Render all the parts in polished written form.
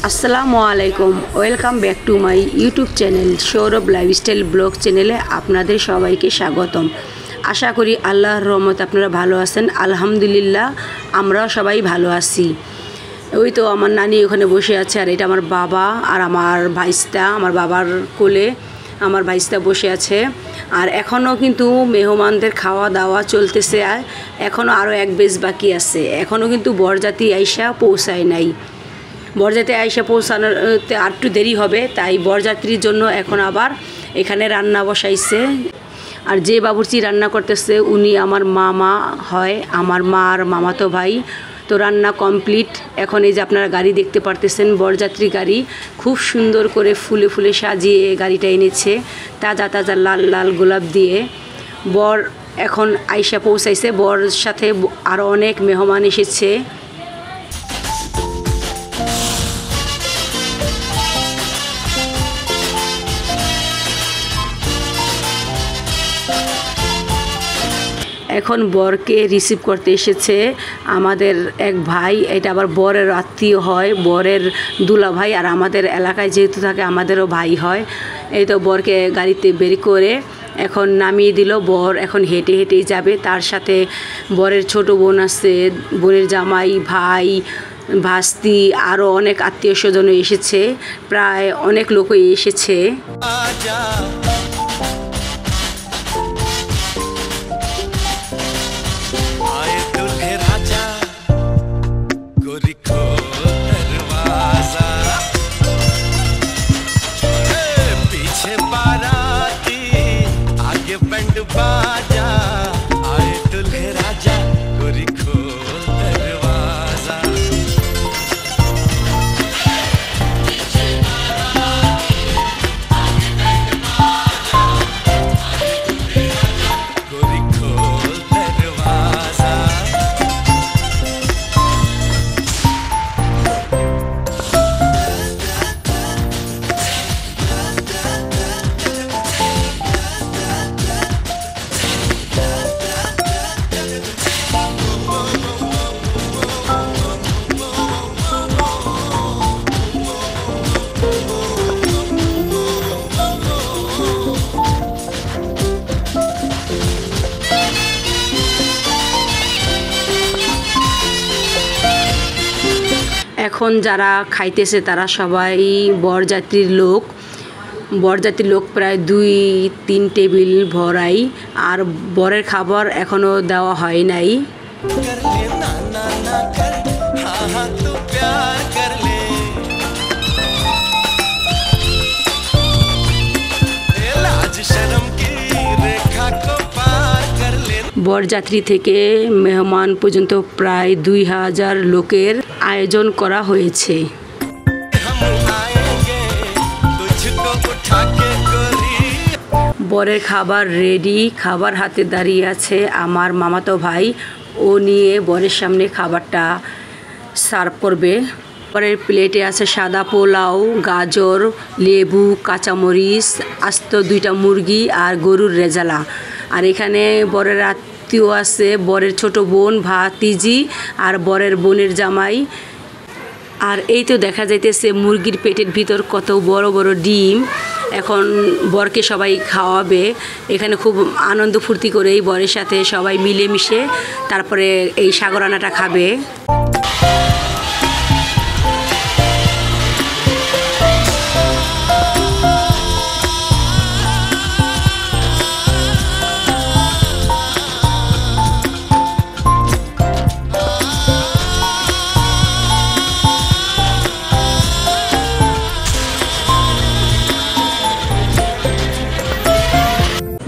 আসসালামু আলাইকুম, welcome back to my YouTube channel Sourav lifestyle blog চ্যানেলে আপনাদের সবাইকে স্বাগতম। আশা করি আল্লাহর রহমতে আপনারা ভালো আছেন। আলহামদুলিল্লাহ আমরাও সবাই ভালো আছি। ওই তো আমার নানি ওখানে বসে আছে, আর এটা আমার বাবা আর আমার ভাইস্তা, আমার বাবার কোলে আমার ভাইস্তা বসে আছে। আর এখনও কিন্তু মেহমানদের খাওয়া দাওয়া চলতেছে, এখনও আরও এক বেশ বাকি আছে। এখনও কিন্তু বরযাত্রী আইসা পৌঁছায় নাই। বরযাত্রী আইসা পৌঁছানোতে আর একটু দেরি হবে, তাই বরযাত্রীর জন্য এখন আবার এখানে রান্না বসাইছে। আর যে বাবুর্চি রান্না করতেছে উনি আমার মামা হয়, আমার মার মামাতো ভাই। তো রান্না কমপ্লিট। এখন এই যে আপনারা গাড়ি দেখতে পারতেছেন, বরযাত্রী গাড়ি খুব সুন্দর করে ফুলে ফুলে সাজিয়ে গাড়িটা এনেছে, তাজা তাজা লাল লাল গোলাপ দিয়ে। বর এখন আইসা পৌঁছাইছে, বর সাথে আরও অনেক মেহমান এসেছে। এখন বরকে রিসিভ করতে এসেছে আমাদের এক ভাই, এটা আবার বরের আত্মীয় হয়, বরের দুলা ভাই। আর আমাদের এলাকায় যেহেতু থাকে আমাদেরও ভাই হয়। এই তো বরকে গাড়িতে বের করে এখন নামিয়ে দিল। বর এখন হেঁটে হেঁটেই যাবে, তার সাথে বরের ছোট বোন আছে, বোনের জামাই, ভাই, ভাস্তি, আরও অনেক আত্মীয় স্বজনও এসেছে, প্রায় অনেক লোকই এসেছে। এখন যারা খাইতেছে তারা সবাই বরযাত্রীর লোক। বরযাত্রীর লোক প্রায় 2-3 টেবিল ভরাই, আর বরের খাবার এখনও দেওয়া হয় নাই। বরযাত্রী থেকে মেহমান পর্যন্ত প্রায় 2000 লোকের আয়োজন করা হয়েছে। বরের খাবার রেডি, খাবার হাতে দাঁড়িয়ে আছে আমার মামাতো ভাই। ও নিয়ে বরের সামনে খাবারটা সার্ভ করবে। বরের প্লেটে আছে সাদা পোলাও, গাজর, লেবু, কাঁচামরিচ, আস্ত 2টা মুরগি আর গরুর রেজালা। আর এখানে বরের আত্মীয় আছে, বরের ছোট বোন, ভাতিজি আর বরের বোনের জামাই। আর এই তো দেখা যাইতেছে মুরগির পেটের ভিতর কত বড় বড় ডিম। এখন বরকে সবাই খাওয়াবে। এখানে খুব আনন্দ ফুর্তি করেই বরের সাথে সবাই মিলেমিশে তারপরে এই সাগরানাটা খাবে।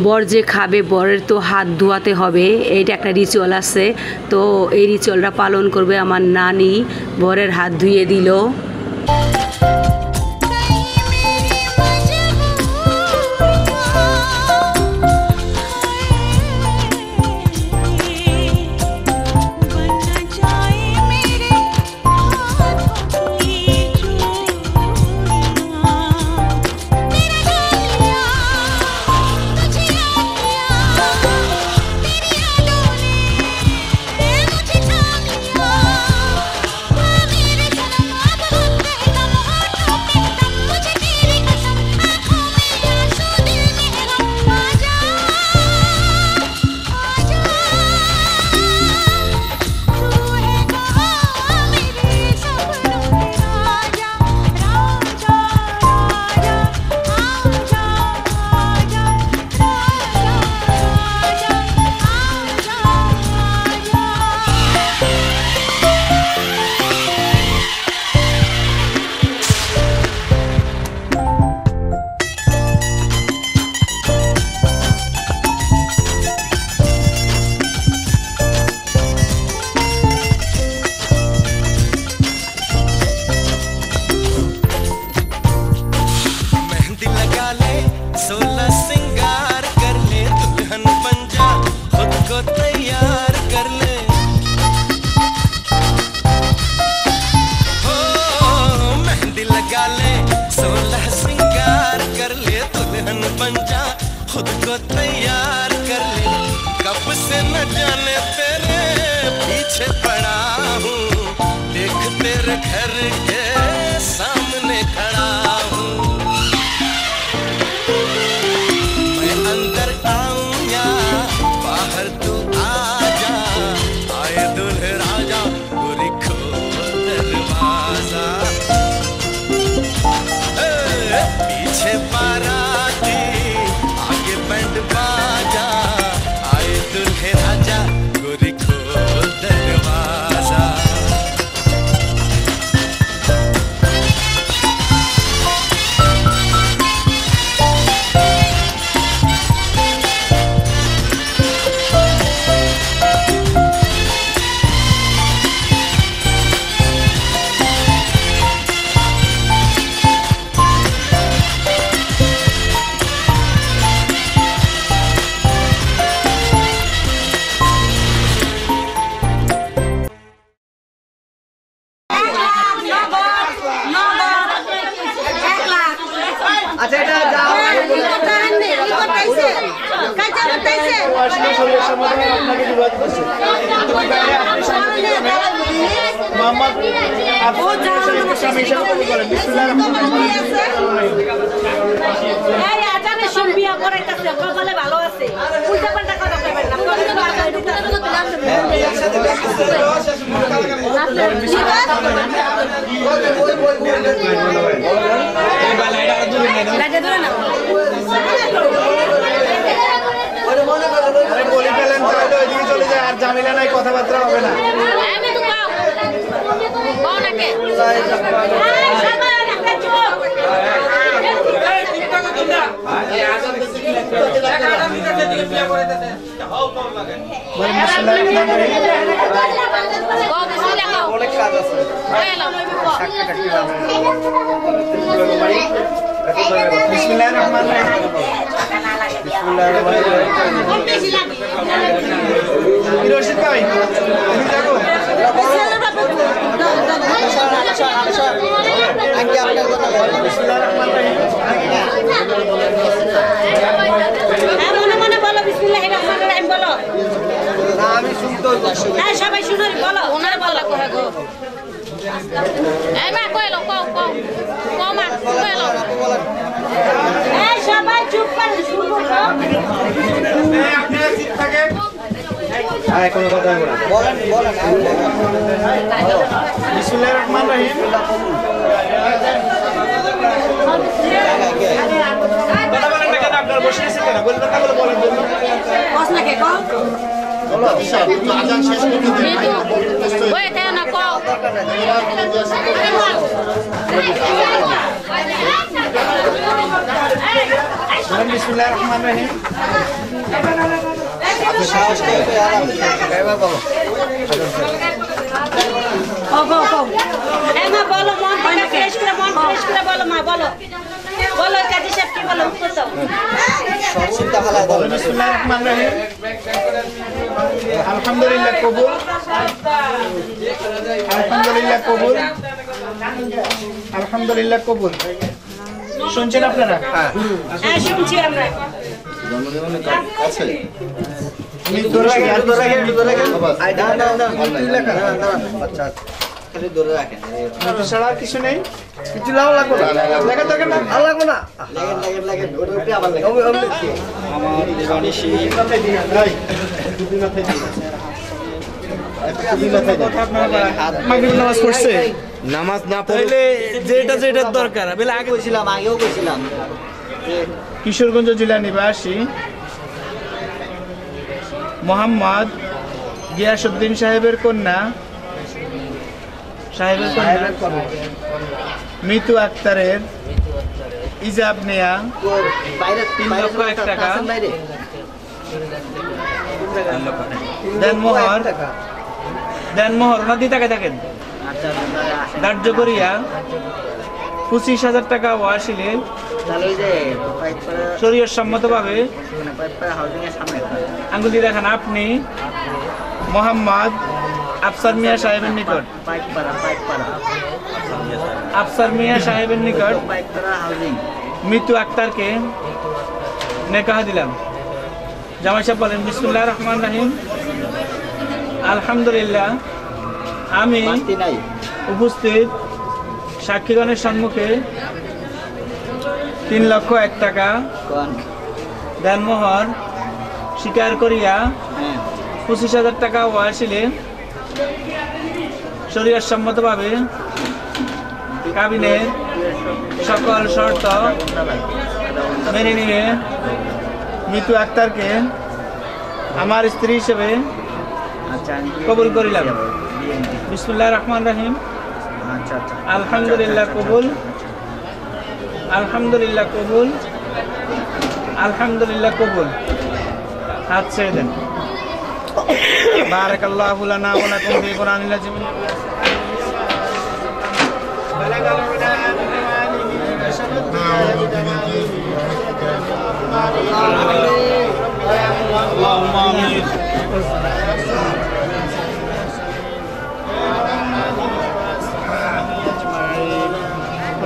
বর যে খাবে, বরের তো হাত ধোয়াতে হবে, এইটা একটা রিচুয়াল আছে। তো এই রিচুয়ালটা পালন করবে আমার নানি। বরের হাত ধুয়ে দিল। खुद को तैयार कर ले, कब से न जाने तेरे पीछे पड़ा हूँ, देख तेरे घर के सामने खड़ा हूँ। मैं अंदर आऊं या बाहर तू आ जा, आए दूल्हे राजा गोरी खोल दरवाजा। पीछे बाराती आगे बैंड बाजा, आए दूल्हे राजा गोरी खोल दरवाजा। ঝামেলা নাই, কথাবার্তা হবে না। অনেক কাজ আছে। বিসমিল্লাহির রহমানির রহিম। বিসমিল্লাহির রহমানির রহিম। রশিদ ভাই তুমি দেখো আগে আপনার কথা বলো। বিসমিল্লাহির রহমানির রহিম। হ্যাঁ মনে মনে বলো বিসমিল্লাহির রহমানির রহিম বলো। না আমি শুনতে হইতাছি। হ্যাঁ সবাই শুনো বলো ওনারে বলো কয় গো। এই মা কইলো কও কও কও মা কইলো। এই সবাই চুপ করে শুনবো তো। এই আপনারা চুপ থাকেন। হ্যাঁ কোনো কথা বলবো না। বলেন বলেন। বিসমিল্লাহির রহমানির রহিম। কথা বলেন না কেন, আপনারা বসে আছেন কেন? বলবেন না বলে বলেন বলুন। প্রশ্ন কে কও। বলো সব তো আজান শেষ করতে দেন। ওই তে না কও। বিসমিল্লাহির রহমানির রহিম। আপনি সাহস করে এবার বলো। ও গো গো। এই মা বলো মন থেকে ফ্রেশ করে বলো মা বলো। বলো কাজী সাহেব কি বলো উত্তর দাও। সব চিন্তা ভালো বলো। বিসমিল্লাহির রহমানির রহিম। আলহামদুলিল্লাহ কবুল। আলহামদুলিল্লাহ কবুল। আলহামদুলিল্লাহ কবুল। শুনছেন আপনারা? হ্যাঁ হ্যাঁ শুনছি আমরা। আছে আমি ধরে রাখি আই দাও দাও দাও লেখা আচ্ছা খালি ধরে রাখেন। এটা ছাড়া কিছু নেই, কিছু লাও লাগবে না। লেখা দরকার না, আর লাগবে না। লাগেন ওটা উপরে আবার লাগবে। আমার দিবানিশি মাথায় দিয়ে নাই দুদিন মাথায় দিয়ে মাগরিব নামাজ পড়ছে। নামাজ না পড়লে যেটা যেটা দরকার বলে আগে কইছিলাম, আগেও কইছিলাম। কিশোরগঞ্জ জেলা নিবাসী মোহাম্মদ গিয়াসউদ্দিন সাহেবের কন্যা মিতু আক্তারের ইজাব নেয়া 3 লক্ষ 1 টাকা দেনমোহর নদী টাকা দেখেন ধার্য করিয়া 25,000 টাকা ওয়াসিলে শরীয়ত সম্মতভাবে আঙ্গুলি দেখান আপনি মোহাম্মদ আফসার মিয়া সাহেবের নিকট মিতু আক্তারকে নেকাহ দিলাম। জামাই সাহেব বলেন বিসমিল্লাহির রহমানির রহিম। আলহামদুলিল্লাহ, আমি উপস্থিত সাক্ষীগণের সম্মুখে 3,01,000 টাকা দেনমোহর স্বীকার করিয়া 25,000 টাকা ওয়াসিলে শরীয়ত সম্মতভাবে কাবিনের সকল শর্ত মেনে নিয়ে মিতু আক্তারকে আমার স্ত্রী হিসেবে কবুল করিলাম। বিসমিল্লাহির রহমানির রহিম। আলহামদুলিল্লাহ কবুল, আলহামদুলিল্লাহ কবুল, আলহামদুলিল্লাহ কবুল। হাত ছেড়ে দেন। বারাকাল্লাহু লানা ওয়া লাকুম ফি কুরআনিল আযীম। اللهم آمين.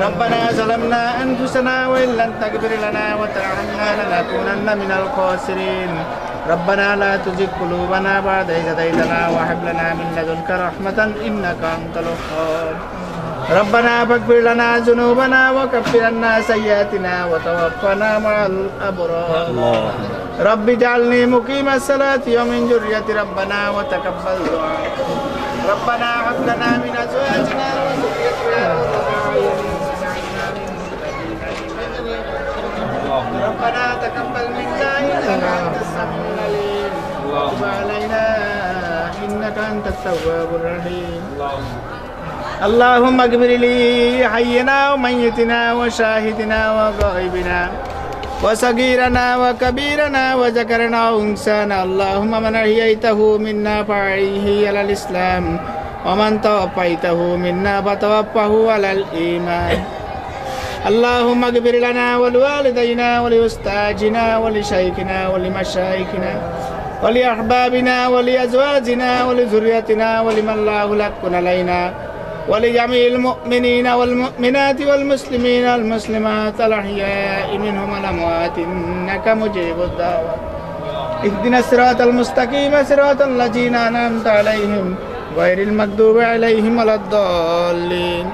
ربنا ظلمنا أنفسنا وإن لم تغفر لنا وترحمنا لنكونن من الخاسرين. ربنا لا تزغ قلوبنا بعد إذ هديتنا وهب لنا من لدنك رحمة إنك أنت الوهاب. ربنا فاغفر لنا ذنوبنا وكفر عنا سيئاتنا وتوفنا مع الأبرار. رب اجعلني مقيم الصلاة ومن ذريتي ربنا وتقبل دعاء. ربنا هب لنا من أزواجنا وذريتنا ربنا تقبل منا إنك أنت السميع العليم وتب علينا إنك أنت التواب الرحيم. اللهم اغفر لي حينا وميتنا وشاهدنا وغائبنا وصغيرنا وكبيرنا وذكرنا وانثانا. اللهم من أحييته منا فأحيه على الإسلام ومن توفيته منا فتوفه على الإيمان. اللهم اغفر لنا ولوالدينا ولأستاذنا ولشيخنا ولمشايخنا ولأحبابنا ولأزواجنا ولذريتنا ولمن لا يحق علينا ولجميع المؤمنين والمؤمنات والمسلمين والمسلمات الأحياء منهم والأموات إنك مجيب الدعوات. اهدنا الصراط المستقيم صراط الذين أنعمت عليهم غير المغضوب عليهم ولا الضالين.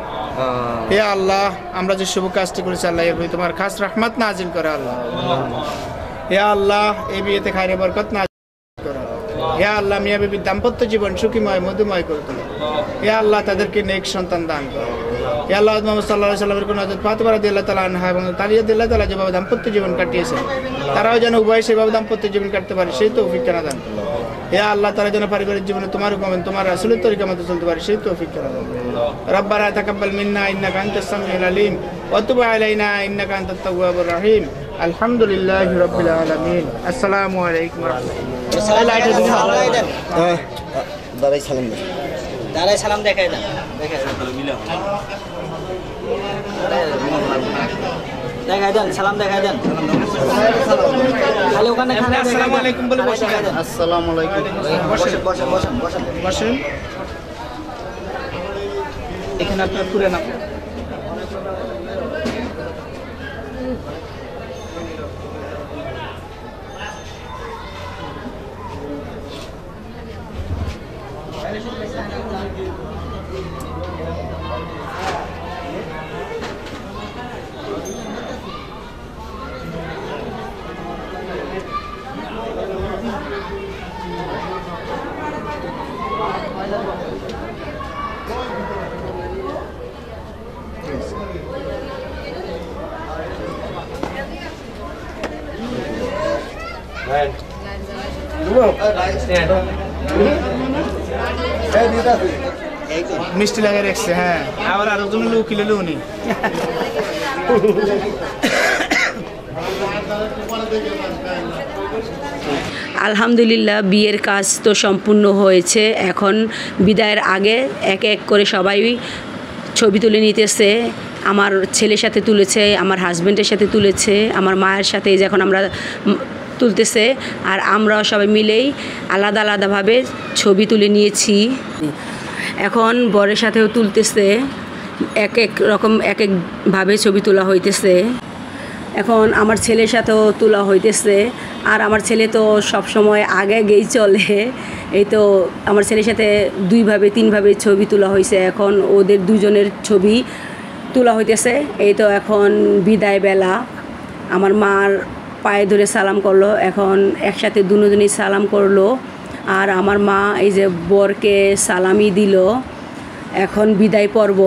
হে আল্লাহ, আমরা যে শুভ কাজটি করেছি আল্লাহ এর প্রতি তোমার খাস রহমত নাজিল করে আল্লাহ। হে আল্লাহ, এই বিয়েতে খায়রে বরকত নাজিল করো। হে আল্লাহ, মিয়া বিবির দাম্পত্য জীবন সুখীময় মধুময় করে তোলো। হে আল্লাহ, তাদেরকে নেক সন্তান দান করো। হে আল্লাহ, মুহাম্মদ সাল্লাল্লাহু আলাইহি ওয়াসাল্লামের কোন হযরত ফাতিমা রাদিয়াল্লাহু তাআলা আনহা এবং তালিয়া রাদিয়াল্লাহু তাআলা যেভাবে দাম্পত্য জীবন কাটিয়েছেন, তারাও যেন উভয় সেভাবে দাম্পত্য জীবন কাটতে পারে সেই তৌফিক দান করো। হে আল্লাহ, তারা যেন পারিবারিক জীবনে তোমার হুকুম তোমার রাসূলের তরিকা মতো চলতে পারে সেই তৌফিক দান করো। রব্বানা তাকাব্বাল মিন্না ইন্নাকা আনতাস সামিউল আলিম ওয়া তুব আলাইনা ইন্নাকা আনতাত তাওয়াবুর রহিম। আলহামদুলিল্লাহি রাব্বিল আলামিন। আসসালামু আলাইকুম ওয়া রাহমাতুল্লাহ। দাঁড়াই সালাম দেন, দাঁড়াই সালাম দেখাই দেন, দেখাই দেন, সালাম দেখাই দেন। খালি ওখানে আসসালামু আলাইকুম বলে বসে দেন। আসসালামু আলাইকুম। বসেন বসেন বসেন বসেন বসেন। এখানে আপনার পুরো নাম। মিষ্টি লাগে রাখছে। হ্যাঁ, আবার আরো জন লোক কিলো উনি। আলহামদুলিল্লাহ, বিয়ের কাজ তো সম্পূর্ণ হয়েছে। এখন বিদায়ের আগে এক এক করে সবাই ছবি তুলে নিতেছে। আমার ছেলের সাথে তুলেছে, আমার হাজব্যান্ডের সাথে তুলেছে, আমার মায়ের সাথে এই যে এখন আমরা তুলতেছে। আর আমরা সবাই মিলেই আলাদা আলাদাভাবে ছবি তুলে নিয়েছি। এখন বরের সাথেও তুলতেছে, এক এক রকম এক একভাবে ছবি তোলা হইতেছে। এখন আমার ছেলের সাথেও তোলা হইতেছে। আর আমার ছেলে তো সব সময় আগে গেই চলে। এই তো আমার ছেলের সাথে 2ভাবে 3ভাবে ছবি তোলা হয়েছে। এখন ওদের দুজনের ছবি তোলা হইতেছে। এই তো এখন বিদায় বেলা, আমার মার পায়ে ধরে সালাম করলো। এখন একসাথে দুজনেই সালাম করলো। আর আমার মা এই যে বরকে সালামি দিল। এখন বিদায় পর্ব।